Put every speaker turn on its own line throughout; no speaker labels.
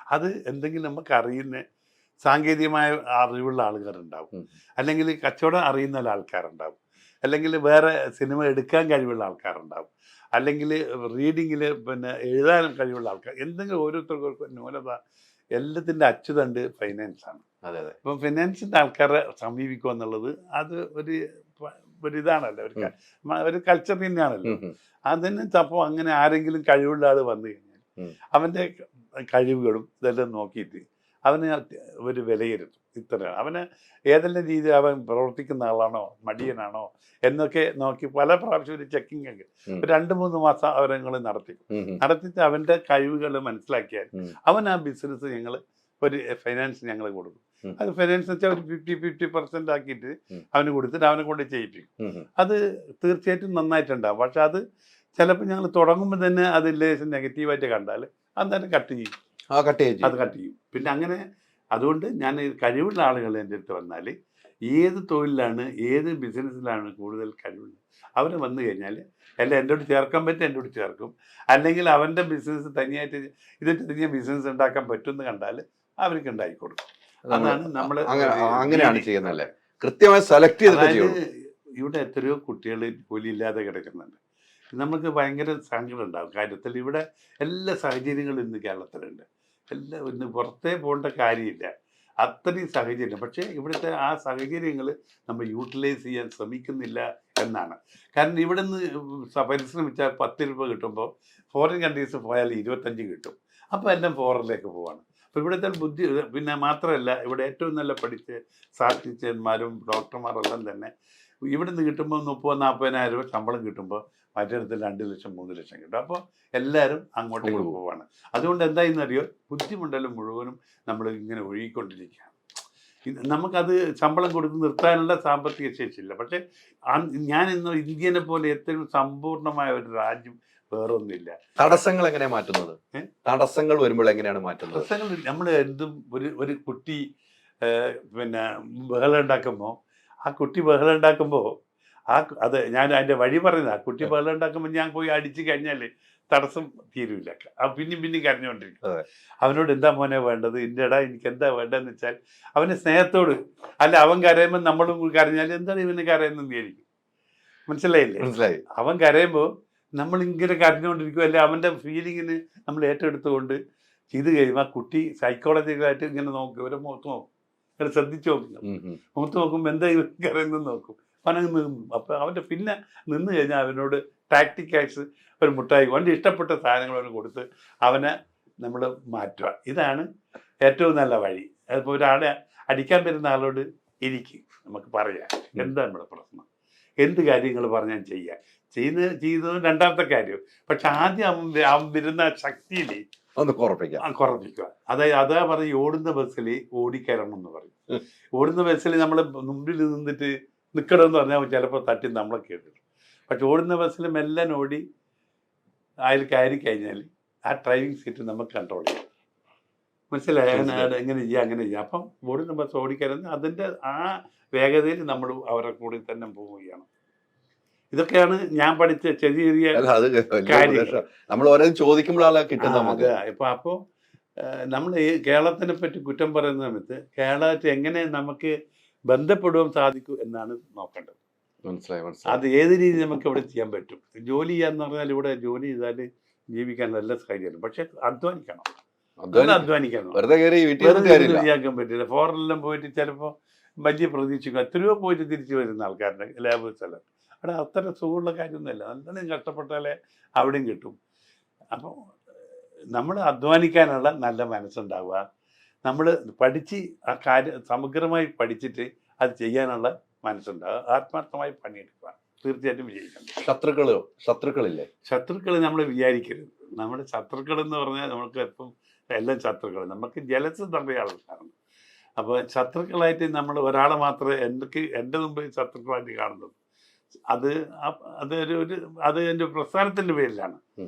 അത് എന്തെങ്കിലും നമുക്ക് അറിയുന്ന സാങ്കേതികമായ അറിവുള്ള ആൾക്കാരുണ്ടാവും, അല്ലെങ്കിൽ കച്ചവടം അറിയുന്ന ആൾക്കാരുണ്ടാവും, അല്ലെങ്കിൽ വേറെ സിനിമ എടുക്കാൻ കഴിവുള്ള ആൾക്കാരുണ്ടാവും, അല്ലെങ്കിൽ റീഡിങ്ങിൽ പിന്നെ എഴുതാനും കഴിവുള്ള ആൾക്കാർ, എന്തെങ്കിലും ഓരോരുത്തർക്കും ന്യൂനത. എല്ലാത്തിൻ്റെ അച്ചുതണ്ട് ഫൈനാൻസാണ്.
അതെ അതെ.
ഇപ്പം ഫിനാൻസിൻ്റെ ആൾക്കാരെ സമീപിക്കുക എന്നുള്ളത് അത് ഒരു ഇതാണല്ലോ, ഒരു കൾച്ചർ തന്നെയാണല്ലോ. അതിന് അപ്പോൾ അങ്ങനെ ആരെങ്കിലും കഴിവുള്ള ആൾ വന്നു കഴിഞ്ഞാൽ അവൻ്റെ കഴിവുകളും ഇതെല്ലാം നോക്കിയിട്ട് അവന് ഒരു വിലയിരുത്തും. ഇത്ര അവന് ഏതെല്ലാം രീതിയിൽ അവൻ പ്രവർത്തിക്കുന്ന ആളാണോ മടിയനാണോ എന്നൊക്കെ നോക്കി പല പ്രാവശ്യം ഒരു ചെക്കിങ് ഒക്കെ ഒരു 2-3 മാസം അവരെ നടത്തിയിട്ട് അവൻ്റെ കഴിവുകൾ മനസ്സിലാക്കിയാൽ അവൻ ആ ബിസിനസ് ഞങ്ങൾ ഒരു ഫൈനാൻസ് ഞങ്ങൾ കൊടുക്കും. അത് ഫൈനാൻസ് വെച്ചാൽ ഒരു 50% ആക്കിയിട്ട് അവന് കൊടുത്തിട്ട് അവനെ കൊണ്ട് ചെയ്യിപ്പിക്കും. അത് തീർച്ചയായിട്ടും നന്നായിട്ടുണ്ടാവും. പക്ഷെ അത് ചിലപ്പോൾ ഞങ്ങൾ തുടങ്ങുമ്പോൾ തന്നെ അത് ലേശം നെഗറ്റീവായിട്ട് കണ്ടാൽ അന്നേരം കട്ട് ചെയ്യും. അത് കട്ട് ചെയ്യും. പിന്നെ അങ്ങനെ അതുകൊണ്ട് ഞാൻ കഴിവുള്ള ആളുകൾ എൻ്റെ അടുത്ത് വന്നാൽ ഏത് തൊഴിലാണ് ഏത് ബിസിനസ്സിലാണ് കൂടുതൽ കഴിവുള്ളത് അവന് വന്നു കഴിഞ്ഞാൽ എല്ലാം എൻ്റെ അടുത്ത് ചേർക്കാൻ പറ്റും, എൻ്റെ അടുത്ത് ചേർക്കും. അല്ലെങ്കിൽ അവൻ്റെ ബിസിനസ് തനിയായിട്ട് ഇതിട്ട് തനിയെ ബിസിനസ് ഉണ്ടാക്കാൻ പറ്റുമെന്ന് കണ്ടാൽ അവർക്ക് ഉണ്ടാക്കി കൊടുക്കും. അതാണ് നമ്മൾ
അങ്ങനെയാണ് ചെയ്യുന്നല്ലേ, കൃത്യമായി സെലക്ട് ചെയ്തിട്ട്.
ഇവിടെ എത്രയോ കുട്ടികൾ ജോലിയില്ലാതെ കിടക്കുന്നുണ്ട്. നമുക്ക് ഭയങ്കര സങ്കടം ഉണ്ടാകും കാര്യത്തിൽ. ഇവിടെ എല്ലാ സാഹചര്യങ്ങളും ഇന്ന് കേരളത്തിലുണ്ട്. എല്ലാം ഇന്ന് പുറത്തേ പോകേണ്ട കാര്യമില്ല, അത്രയും സാഹചര്യം. പക്ഷേ ഇവിടുത്തെ ആ സാഹചര്യങ്ങൾ നമ്മൾ യൂട്ടിലൈസ് ചെയ്യാൻ ശ്രമിക്കുന്നില്ല എന്നാണ്. കാരണം ഇവിടെ നിന്ന് പരിശ്രമിച്ചാൽ 10 രൂപ കിട്ടുമ്പോൾ ഫോറിൻ കൺട്രീസ് പോയാൽ 25 കിട്ടും. അപ്പോൾ എല്ലാം ഫോറിനിലേക്ക് പോവാണ്. അപ്പോൾ ഇവിടുത്തെ ബുദ്ധി പിന്നെ മാത്രമല്ല, ഇവിടെ ഏറ്റവും നല്ല പഠിച്ച് സാഹിത്യന്മാരും ഡോക്ടർമാരെല്ലാം തന്നെ ഇവിടെ നിന്ന് കിട്ടുമ്പോൾ 30,000-40,000 രൂപ ശമ്പളം കിട്ടുമ്പോൾ മറ്റിടത്തിൽ 2 ലക്ഷം 3 ലക്ഷം കിട്ടും. അപ്പോൾ എല്ലാവരും അങ്ങോട്ടേക്ക് പോവാണ്. അതുകൊണ്ട് എന്തായെന്നറിയോ, ബുദ്ധിമുട്ടലും മുഴുവനും നമ്മൾ ഇങ്ങനെ ഒഴുകിക്കൊണ്ടിരിക്കുകയാണ്. നമുക്കത് ശമ്പളം കൊടുത്ത് നിർത്താനുള്ള സാമ്പത്തിക ശേഷിയില്ല. പക്ഷേ ഞാൻ ഇന്ന് ഇന്ത്യനെ പോലെ ഏറ്റവും സമ്പൂർണ്ണമായ ഒരു രാജ്യം വേറൊന്നുമില്ല.
തടസ്സങ്ങൾ എങ്ങനെയാണ് മാറ്റുന്നത്? തടസ്സങ്ങൾ വരുമ്പോൾ എങ്ങനെയാണ് മാറ്റുന്നത്?
തടസ്സങ്ങൾ നമ്മൾ എന്തും ഒരു കുട്ടി പിന്നെ ബഹളം ഉണ്ടാക്കുമ്പോൾ ആ കുട്ടി ബഹളം ഉണ്ടാക്കുമ്പോൾ അത് ഞാൻ അതിൻ്റെ വഴി പറയുന്നത്, ആ കുട്ടി ബഹളം ഉണ്ടാക്കുമ്പോൾ ഞാൻ പോയി അടിച്ചു കഴിഞ്ഞാൽ തടസ്സം തീരുമില്ല. പിന്നെയും കരഞ്ഞുകൊണ്ടിരിക്കും. അവനോട് എന്താ മോനെ വേണ്ടത്, ഇൻ്റെടാ എനിക്ക് എന്താ വേണ്ടതെന്ന് വെച്ചാൽ അവന് സ്നേഹത്തോട്, അല്ല അവൻ കരയുമ്പോൾ നമ്മളും കരഞ്ഞാൽ എന്താണ് ഇവന് കരയുന്നതെന്ന് വിചാരിക്കും. മനസ്സിലായി. അവൻ കരയുമ്പോൾ നമ്മൾ ഇങ്ങനെ കരഞ്ഞുകൊണ്ടിരിക്കും. അല്ലെ അവൻ്റെ ഫീലിങ്ങിന് നമ്മൾ ഏറ്റെടുത്തുകൊണ്ട് ചെയ്ത് കഴിയുമ്പോൾ ആ കുട്ടി സൈക്കോളജിക്കലായിട്ട് ഇങ്ങനെ നോക്കും, ഇവരെ മുഖത്ത് നോക്കും, ഇങ്ങനെ ശ്രദ്ധിച്ചു നോക്കും. മുഖത്ത് നോക്കുമ്പോൾ എന്താ ഇവൻ കരയുന്നതെന്ന് നോക്കും. അവനങ്ങ് നിന്നു. അപ്പോൾ അവൻ്റെ പിന്നെ നിന്ന് കഴിഞ്ഞാൽ അവനോട് ടാക്ടിക്കായിട്ട് ഒരു മുട്ടായി അവൻ്റെ ഇഷ്ടപ്പെട്ട സാധനങ്ങൾ അവന് കൊടുത്ത് അവനെ നമ്മൾ മാറ്റുക. ഇതാണ് ഏറ്റവും നല്ല വഴി. അതിപ്പോൾ ഒരാളെ അടിക്കാൻ വരുന്ന ആളോട് നമുക്ക് പറയാം എന്താ നമ്മുടെ പ്രശ്നം, എന്ത് കാര്യങ്ങൾ പറഞ്ഞാൽ ചെയ്തത് രണ്ടാമത്തെ കാര്യം. പക്ഷെ ആദ്യം അവൻ വരുന്ന ശക്തിയിൽ
ഒന്ന് കുറപ്പിക്കുക.
അതായത് അതാ പറയും ഓടുന്ന ബസ്സിൽ ഓടിക്കയറണം എന്ന് പറയും. ഓടുന്ന ബസ്സിൽ നമ്മൾ മുമ്പിൽ നിന്നിട്ട് നിൽക്കണമെന്ന് പറഞ്ഞാൽ ചിലപ്പോൾ തട്ടി നമ്മളെ കേട്ടിട്ടു. പക്ഷെ ഓടുന്ന ബസ്സിൽ മെല്ലെ ഓടി അതിൽ കയറി കഴിഞ്ഞാൽ ആ ഡ്രൈവിംഗ് സീറ്റ് നമുക്ക് കൺട്രോൾ ചെയ്യാം. മനസ്സിലായി? എങ്ങനെ ചെയ്യാം. അപ്പം ഓടുന്ന ബസ് ഓടിക്കയറുന്ന അതിൻ്റെ ആ വേഗതയിൽ നമ്മൾ അവരെ കൂടി തന്നെ പോവുകയാണ്. ഇതൊക്കെയാണ് ഞാൻ പഠിച്ച ചെറിയ കാര്യങ്ങൾ.
നമ്മൾ ഓരോ ചോദിക്കുമ്പോഴാണ് കിട്ടുന്നത്.
ഇപ്പം അപ്പോൾ നമ്മൾ ഈ കേരളത്തിനെ പറ്റി കുറ്റം പറയുന്ന സമയത്ത് കേരളത്തിൽ എങ്ങനെ നമുക്ക് ബന്ധപ്പെടുവാൻ സാധിക്കും എന്നാണ് നോക്കേണ്ടത്.
മനസ്സിലായി.
അത് ഏത് രീതി നമുക്ക് ഇവിടെ ചെയ്യാൻ പറ്റും. ജോലി ചെയ്യാന്ന് പറഞ്ഞാൽ ഇവിടെ ജോലി ചെയ്താൽ ജീവിക്കാൻ നല്ല സാഹചര്യം. പക്ഷെ അധ്വാനിക്കണം. ചെയ്യാൻ പറ്റില്ല. ഫോറിനെല്ലാം പോയിട്ട് ചിലപ്പോൾ വലിയ പ്രതീക്ഷിക്കും. എത്രയോ പോയിട്ട് തിരിച്ചു വരുന്ന ആൾക്കാരുടെ ലേബേഴ്സ് എല്ലാം അവിടെ അത്ര സുഖമുള്ള കാര്യമൊന്നുമില്ല. നല്ലോണം കഷ്ടപ്പെട്ടാലേ അവിടെയും കിട്ടും. അപ്പോൾ നമ്മൾ അധ്വാനിക്കാനുള്ള നല്ല മനസ്സുണ്ടാവുക. നമ്മൾ പഠിച്ച് ആ കാര്യം സമഗ്രമായി പഠിച്ചിട്ട് അത് ചെയ്യാനുള്ള മനസ്സുണ്ടാവുക. ആത്മാർത്ഥമായി പണിയെടുക്കുക. തീർച്ചയായിട്ടും വിജയിക്കണം.
ശത്രുക്കളില്ലേ?
ശത്രുക്കൾ നമ്മൾ വിചാരിക്കരുത്. നമ്മുടെ ശത്രുക്കൾ എന്ന് പറഞ്ഞാൽ നമുക്ക് എപ്പം എല്ലാം ശത്രുക്കൾ. നമുക്ക് ജലസ് നിറയെ ആൾക്കാരാണ്. അപ്പോൾ ശത്രുക്കളായിട്ട് നമ്മൾ ഒരാളെ മാത്രമേ എൻ്റെ മുമ്പിൽ ശത്രുക്കളായിട്ട് കാണുന്നത്. അത് എൻ്റെ പ്രസ്ഥാനത്തിൻ്റെ പേരിലാണ്.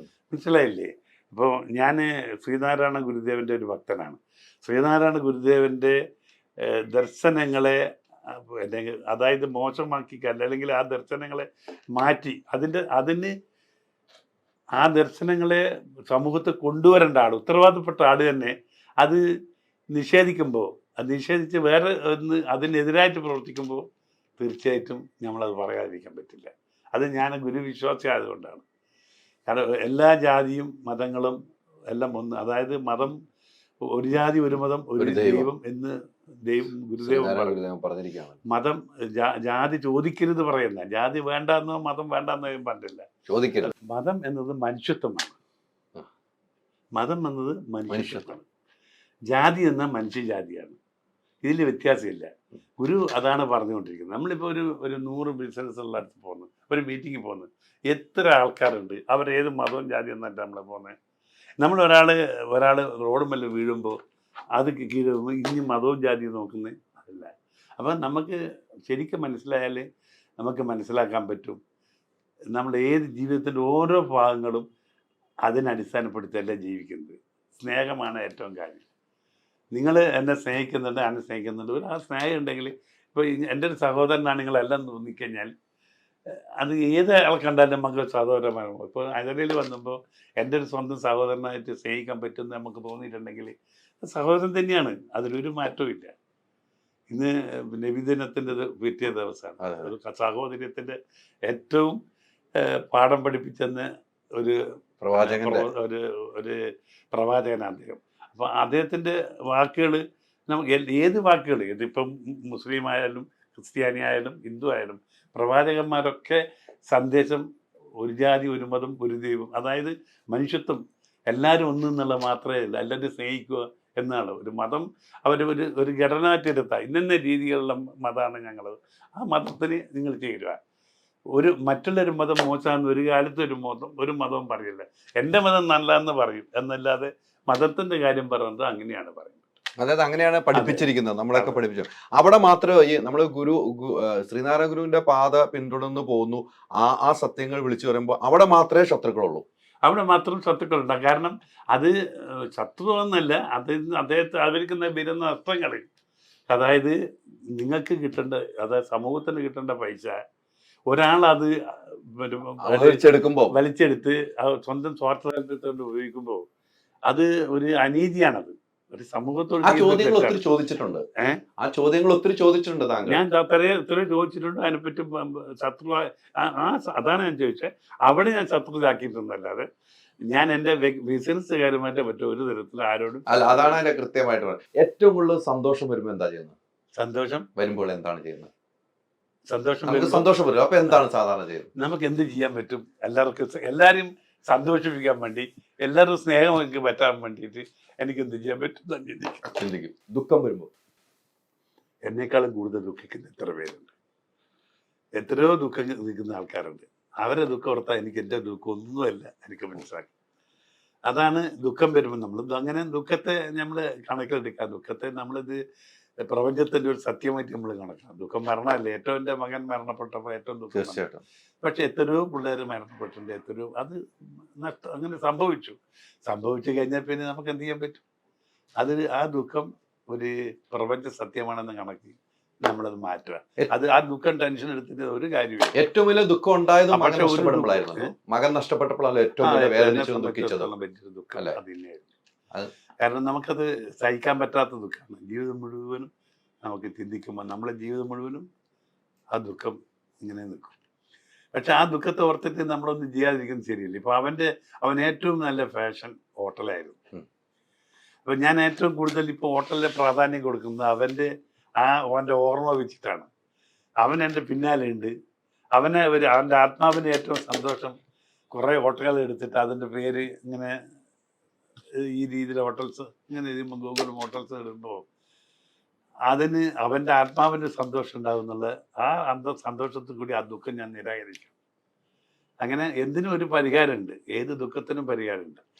മനസ്സിലായില്ലേ? ഇപ്പോൾ ഞാൻ ശ്രീനാരായണ ഗുരുദേവൻ്റെ ഒരു ഭക്തനാണ്. ശ്രീനാരായണ ഗുരുദേവൻ്റെ ദർശനങ്ങളെ അതായത് മോശമാക്കിക്കല്ല, അല്ലെങ്കിൽ ആ ദർശനങ്ങളെ മാറ്റി അതിന് ആ ദർശനങ്ങളെ സമൂഹത്തിൽ കൊണ്ടുവരേണ്ട ആൾ, ഉത്തരവാദിത്തപ്പെട്ട ആൾ തന്നെ അത് നിഷേധിക്കുമ്പോൾ, അത് നിഷേധിച്ച് വേറെ ഒന്ന് അതിനെതിരായിട്ട് പ്രവർത്തിക്കുമ്പോൾ തീർച്ചയായിട്ടും നമ്മളത് പറയാതിരിക്കാൻ പറ്റില്ല. അത് ഞാൻ ഗുരുവിശ്വാസി ആയതുകൊണ്ടാണ്. കാരണം എല്ലാ ജാതിയും മതങ്ങളും എല്ലാം ഒന്ന്. അതായത് മതം ഒരു ജാതി ഒരു മതം ഒരു ദൈവം എന്ന് ഗുരുദേവൻ
പറഞ്ഞിരിക്കുകയാണ്.
മതം ജാതി ചോദിക്കരുത് പറയുന്ന, ജാതി വേണ്ടെന്നോ മതം വേണ്ടെന്നോ പറഞ്ഞില്ല.
ചോദിക്കരുത്.
മതം എന്നത് മനുഷ്യത്വമാണ്. മതം എന്നത് മനുഷ്യത്വമാണ്. ജാതി എന്ന മനുഷ്യജാതിയാണ്. ഇതിൽ വ്യത്യാസമില്ല. ഗുരു അതാണ് പറഞ്ഞുകൊണ്ടിരിക്കുന്നത്. നമ്മളിപ്പോൾ ഒരു 100 ബിസിനസ് ഉള്ള അടുത്ത് പോകുന്നു, ഒരു മീറ്റിങ്ങിൽ പോകുന്നു, എത്ര ആൾക്കാരുണ്ട്, അവരേത് മതവും ജാതി എന്നിട്ട് നമ്മൾ പോകുന്നത്. നമ്മൾ ഒരാൾ റോഡ് മേലെ വീഴുമ്പോൾ അത് കീഴുമ്പോൾ ഇനി മതവും ജാതിയും നോക്കുന്നത് അതല്ല. അപ്പം നമുക്ക് ശരിക്കും മനസ്സിലായാൽ നമുക്ക് മനസ്സിലാക്കാൻ പറ്റും നമ്മൾ ഏത് ജീവിതത്തിൻ്റെ ഓരോ ഭാഗങ്ങളും അതിനടിസ്ഥാനപ്പെടുത്തല്ല ജീവിക്കുന്നത്. സ്നേഹമാണ് ഏറ്റവും കാര്യം. നിങ്ങൾ എന്നെ സ്നേഹിക്കുന്നുണ്ട്, എന്നെ സ്നേഹിക്കുന്നുണ്ട്, ആ സ്നേഹം ഉണ്ടെങ്കിൽ ഇപ്പോൾ എൻ്റെ ഒരു സഹോദരനാണ് നിങ്ങളെല്ലാം തോന്നിക്കഴിഞ്ഞാൽ അത് ഏത് ആൾ കണ്ടാലും നമുക്ക് സഹോദരന്മാരും. ഇപ്പോൾ അകലയിൽ വന്നപ്പോൾ എൻ്റെ ഒരു സ്വന്തം സഹോദരനായിട്ട് സ്നേഹിക്കാൻ പറ്റുമെന്ന് നമുക്ക് തോന്നിയിട്ടുണ്ടെങ്കിൽ സഹോദരൻ തന്നെയാണ്, അതിലൊരു മാറ്റവും ഇല്ല. ഇന്ന് നബിദിനത്തിൻ്റെ പിറ്റേ ദിവസമാണ്. ഒരു സഹോദര്യത്തിൻ്റെ ഏറ്റവും പാഠം പഠിപ്പിച്ചെന്ന് ഒരു പ്രവാചകനാണ് അദ്ദേഹം. അപ്പോൾ അദ്ദേഹത്തിൻ്റെ വാക്കുകൾ നമുക്ക് ഏത് വാക്കുകൾ, ഇതിപ്പം മുസ്ലിം ആയാലും ക്രിസ്ത്യാനി ആയാലും ഹിന്ദു ആയാലും പ്രവാചകന്മാരൊക്കെ സന്ദേശം ഒരു ജാതി ഒരു മതം ഒരു ദൈവം, അതായത് മനുഷ്യത്വം എല്ലാവരും ഒന്നെന്നുള്ള മാത്രമേ ഉള്ളൂ. എല്ലാവരും സ്നേഹിക്കുക എന്നാണ്. ഒരു മതം ഒരു ഘടനാറ്റിരുത്താം, ഇന്ന രീതിയിലുള്ള മതമാണ് ഞങ്ങൾ, ആ മതത്തിന് നിങ്ങൾ ചേരുക. മറ്റുള്ളൊരു മതം മോശമാണെന്ന് ഒരു കാലത്ത് ഒരു മതവും പറയില്ല. എൻ്റെ മതം നല്ലതെന്ന് പറയും എന്നല്ലാതെ മതത്തിൻ്റെ കാര്യം പറയുന്നത് അങ്ങനെയാണ് പറയുന്നത്.
അതായത് അങ്ങനെയാണ് പഠിപ്പിച്ചിരിക്കുന്നത്, നമ്മളൊക്കെ പഠിപ്പിച്ചു. അവിടെ മാത്രമേ ഈ നമ്മൾ ശ്രീനാരായണ ഗുരുവിന്റെ പാത പിന്തുടർന്ന് പോകുന്നു, ആ സത്യങ്ങൾ വിളിച്ചു പറയുമ്പോൾ അവിടെ മാത്രമേ ശത്രുക്കളുള്ളൂ.
അവിടെ മാത്രം ശത്രുക്കളുണ്ടാകും. കാരണം അത് ശത്രു എന്നല്ല, അദ്ദേഹത്തെ അവർക്ക് വരുന്ന നഷ്ടങ്ങൾ, അതായത് നിങ്ങൾക്ക് കിട്ടേണ്ട, അതായത് സമൂഹത്തിന് കിട്ടേണ്ട പൈസ ഒരാളത് വലിച്ചെടുത്ത് സ്വന്തം സ്വാർത്ഥ താല്പര്യത്തോട് ഉപയോഗിക്കുമ്പോൾ അത് ഒരു അനീതിയാണത്. ഒരു സമൂഹത്തോട്
ചോദിച്ചിട്ടുണ്ട്. ആ ചോദ്യങ്ങൾ ഒത്തിരി ചോദിച്ചിട്ടുണ്ട്.
ഞാൻ എത്രയോ ചോദിച്ചിട്ടുണ്ട്. അതിനെപ്പറ്റി ശത്രു അതാണ് ഞാൻ ചോദിച്ചത്. അവിടെ ഞാൻ ശത്രുതാക്കിയിട്ടുണ്ടല്ലാതെ ഞാൻ എൻ്റെ ബിസിനസ്സുകാരുമായിട്ട് മറ്റൊരു ഒരു തരത്തിൽ ആരോടും
അല്ല. അതാണ് അതിന്റെ കൃത്യമായിട്ട്. ഏറ്റവും കൂടുതൽ സന്തോഷം വരുമ്പോൾ എന്താ ചെയ്യുന്നത്?
സന്തോഷം വരുമ്പോൾ
എന്താണ് ചെയ്യുന്നത്?
സന്തോഷം
വരും. അപ്പൊ എന്താണ് സാധാരണ ചെയ്യുന്നത്?
നമുക്ക് എന്ത് ചെയ്യാൻ പറ്റും? എല്ലാവരും സന്തോഷിപ്പിക്കാൻ വേണ്ടി, എല്ലാവരും സ്നേഹം എനിക്ക് പറ്റാൻ വേണ്ടിയിട്ട് എനിക്ക് എന്ത് ചെയ്യാൻ പറ്റും ചിന്തിക്കും.
ദുഃഖം വരുമ്പോൾ
എന്നെക്കാളും കൂടുതൽ ദുഃഖിക്കുന്ന എത്ര പേരുണ്ട്, എത്രയോ ദുഃഖം നിൽക്കുന്ന ആൾക്കാരുണ്ട്. അവരെ ദുഃഖം ഓർത്താൽ എനിക്ക് എൻ്റെ ദുഃഖം ഒന്നുമല്ല എനിക്ക് മനസ്സിലാക്കി. അതാണ് ദുഃഖം വരുമ്പോൾ നമ്മൾ അങ്ങനെ ദുഃഖത്തെ നമ്മൾ കണക്കിലെടുക്കാം. ദുഃഖത്തെ നമ്മളിത് പ്രപഞ്ചത്തിന്റെ ഒരു സത്യമായിട്ട് നമ്മൾ കണക്കാം. ദുഃഖം മരണമല്ലേ. ഏറ്റവും എൻ്റെ മകൻ മരണപ്പെട്ടപ്പോൾ ഏറ്റവും ദുഃഖം.
തീർച്ചയായിട്ടും.
പക്ഷെ എത്രയോ പിള്ളേർ മരണപ്പെട്ടിട്ടുണ്ട്, എത്രയോ അത് അങ്ങനെ സംഭവിച്ചു കഴിഞ്ഞാൽ പിന്നെ നമുക്ക് എന്ത് ചെയ്യാൻ പറ്റും? ആ ദുഃഖം ഒരു പ്രപഞ്ച സത്യമാണെന്ന് കണക്കി നമ്മളത് മാറ്റുക. ആ ദുഃഖം ടെൻഷൻ എടുത്തിട്ട് ഒരു കാര്യമില്ല.
ഏറ്റവും വലിയ ദുഃഖം ഉണ്ടായത് മകൻ നഷ്ടപ്പെടുമ്പോഴായിരുന്നു. മകൻ നഷ്ടപ്പെട്ടപ്പോഴാണ് ഏറ്റവും
വലിയൊരു ദുഃഖം അത് തന്നെയായിരുന്നു. കാരണം നമുക്കത് സഹിക്കാൻ പറ്റാത്ത ദുഃഖമാണ്. ജീവിതം മുഴുവനും നമുക്ക് ചിന്തിക്കുമ്പോൾ നമ്മളെ ജീവിതം മുഴുവനും ആ ദുഃഖം ഇങ്ങനെ നിൽക്കും. പക്ഷെ ആ ദുഃഖത്തെ ഓർത്തിട്ട് നമ്മളൊന്നും ചെയ്യാതിരിക്കുന്നത് ശരിയല്ല. ഇപ്പൊ അവൻ ഏറ്റവും നല്ല ഫാഷൻ ഹോട്ടലായിരുന്നു. അപ്പൊ ഞാൻ ഏറ്റവും കൂടുതൽ ഇപ്പൊ ഹോട്ടലിലെ പ്രാധാന്യം കൊടുക്കുന്നത് അവന്റെ ഓർമ്മ വെച്ചിട്ടാണ്. അവൻ എൻ്റെ പിന്നാലെ ഉണ്ട്. അവന്റെ ആത്മാവിന് ഏറ്റവും സന്തോഷം കുറെ ഹോട്ടലുകൾ എടുത്തിട്ട് അതിന്റെ പേര് ഇങ്ങനെ ഈ രീതിയിൽ ഹോട്ടൽസ് ഇങ്ങനെ എഴുതുമ്പോൾ ഗൂഗിൾ ഹോട്ടൽസ് ഇടുമ്പോൾ അതിന് അവൻ്റെ ആത്മാവിന് സന്തോഷം ഉണ്ടാകും എന്നുള്ള സന്തോഷത്തിൽ കൂടി ആ ദുഃഖം ഞാൻ നിരാകരിച്ചു. അങ്ങനെ എന്തിനും ഒരു പരിഹാരമുണ്ട്, ഏത് ദുഃഖത്തിനും പരിഹാരമുണ്ട്.